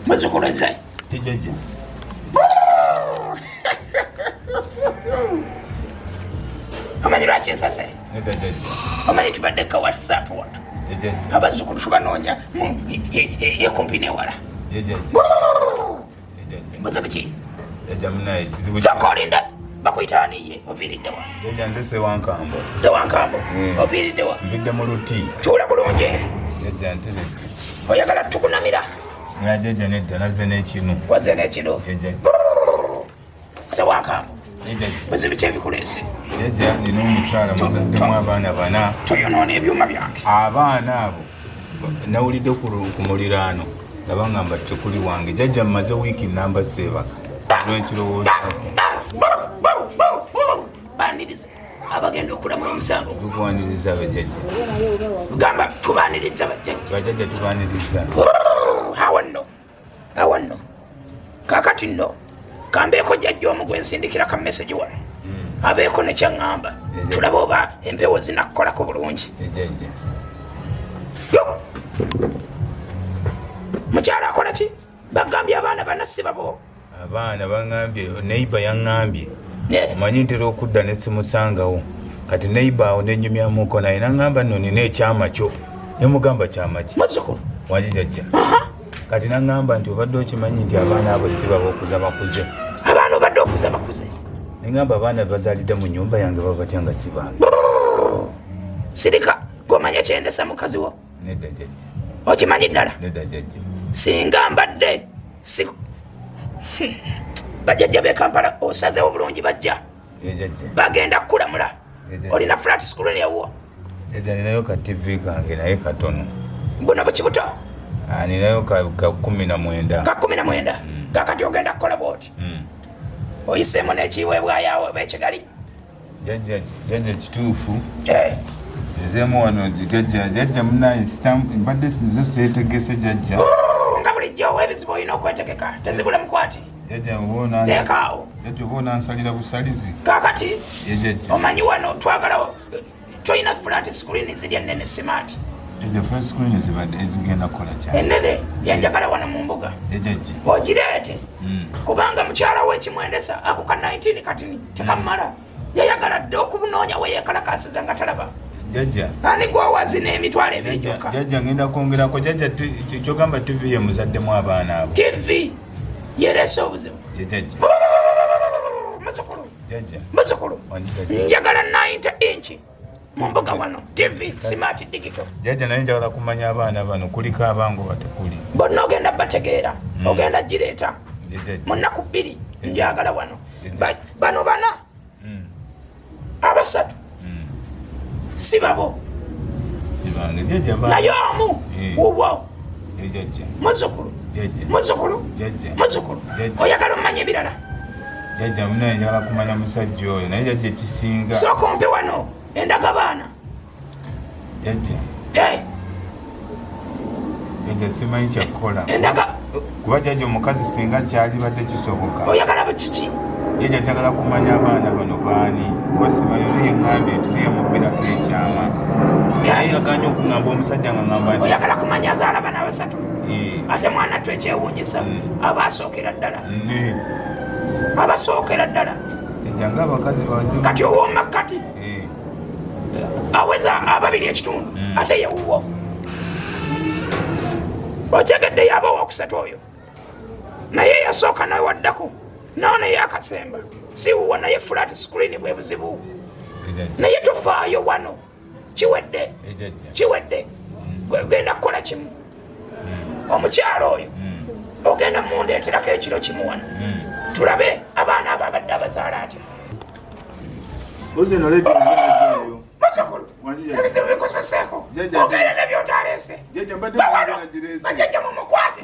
muzzukulu nze jajja omanyi lwaki nsase nedda jajja omanyi tubadde ka whatsapp watu abazzukulu tubanoonya yekumpi newala buzibu ki saka olinda bakuyitaaniye oviiriddewa jajja nze sewankambo oviiriddewa nvidde mu luti tuula bulungi jajja nteredde oyagala tukunamira jajja nedda nazze n'ekinu wazze n'ekino sewankambo buzibu kyebikuleese jajja nina omukyala muzaddemu abaana bana toyonoona ebyuma byange abaana abo nawulidde ku muliraano nabangamba tekuli wange jajja mmaze wiiki namba seebaka lwekirowoozaako baniriza abagenda okulamula omusango tukwaniriza bajajja gamba tubaniriza bajajja tubaniriza awo nno kakati nno kambeeko jjajja omu gwe nsindikira ka message wano abeeko nekyaŋŋamba tulaba oba empewo zinakkolako bulungi mukyala akola ki bagambye abaana banasibabo abaana baŋambye neiba yaŋŋambye omanyi ntera okudda nesimusangawo kati neiba awo nenyumyamuko naye naŋŋamba nno nina ekyama kyo nemugamba kyama ki muzzukulu wali jajja kati naŋŋamba nti obadde okimanyi nti abaana abo sibabo okuza bakuze abaana obadde okuza bakuze neŋŋamba abaana bazaalidde mu nyumba yange baba batya nga sibange sirika gomanya kyendesa mukazi wo nedda jajja okimanyi ddala nedda jajja singa mbadde bajjajja b'e Kampala osazewo bulungi bajja bagenda kukulamula olina flat screen yawo edda ninayo ka tv kange naye katono mbona bukibuto ninayo ka 19 ka 19 kakati ogenda kukola bwoti oyiseemu n'ekiweebwayo oba ekigali jajja kituufu nzeemu wano jajja munaye mbadde size seetegese jajja nga bulijjo oweebizibu olina okwetegeka tezibula mukwati jajja oba onansalira busalizi kakati omanyi wano twagalawo tolina flat screen zirya nnene smart jajja flat screen zibadde ezigenda kukola kyane ennene gyenjagala wano mu mbuga jajja ogireete kubanga mukyala w'ekimwendesa ako ka 19 katini tekammala yayagala dde okubunoonya weyeekalakasiza nga talaba jajja ani gwawazi n'emitwalo ebiri gyokka jajja ngenda kwongerako jajja kyogamba tv ye muzaddemu abaana abo tv yereese obuzibu jajja muzzukulu njagala 90 inch mu mbuga wano tv smart digital jajja naye njagala kumanya abaana bano kuliko abango batekuli bonna ogenda bategeera ogenda gireeta mu nnaku 2 njagala wano bano bana abasatu sibabo naye omu wuwo muzzukulu oyagala omumanya ebirala jajja munaye njagala kumanya musajja oyo naye jajja ekisinga sooka ompe wano endagabaana jajja jajja simanyi kyakukola kuba jajja omukazi singa kyalibadde kisoboka oyagala bukiki jajja njagala kumanya abaana bano baani kuba simanyi oli yeŋŋambye tuyemubbirako ekyama naye aganya okuŋŋamba omusajja nga ŋŋamba nti oyagala kumanya azaala bana basatu ate mwana tu ekyewuunyisa abasookera ddala abasookera ddala jajja ngaabakazi bazibu kati ow'omumakkati aweza 2 ekitundu ate yewuwo otegedde yaba owakusatu oyo naye yasooka nawe waddako naye akasemba siwuwo naye flat screen bwe buzibu naye tofaayo wano kiwedde genda kukola kimu omukyalo oyo ogenda mundeeterako ekiro kimu wano tulabe abaana abo abadde abazaala atya muzzukulu ebizibu bikususeeko ogenda nebyotaleese bajjajja mumukwate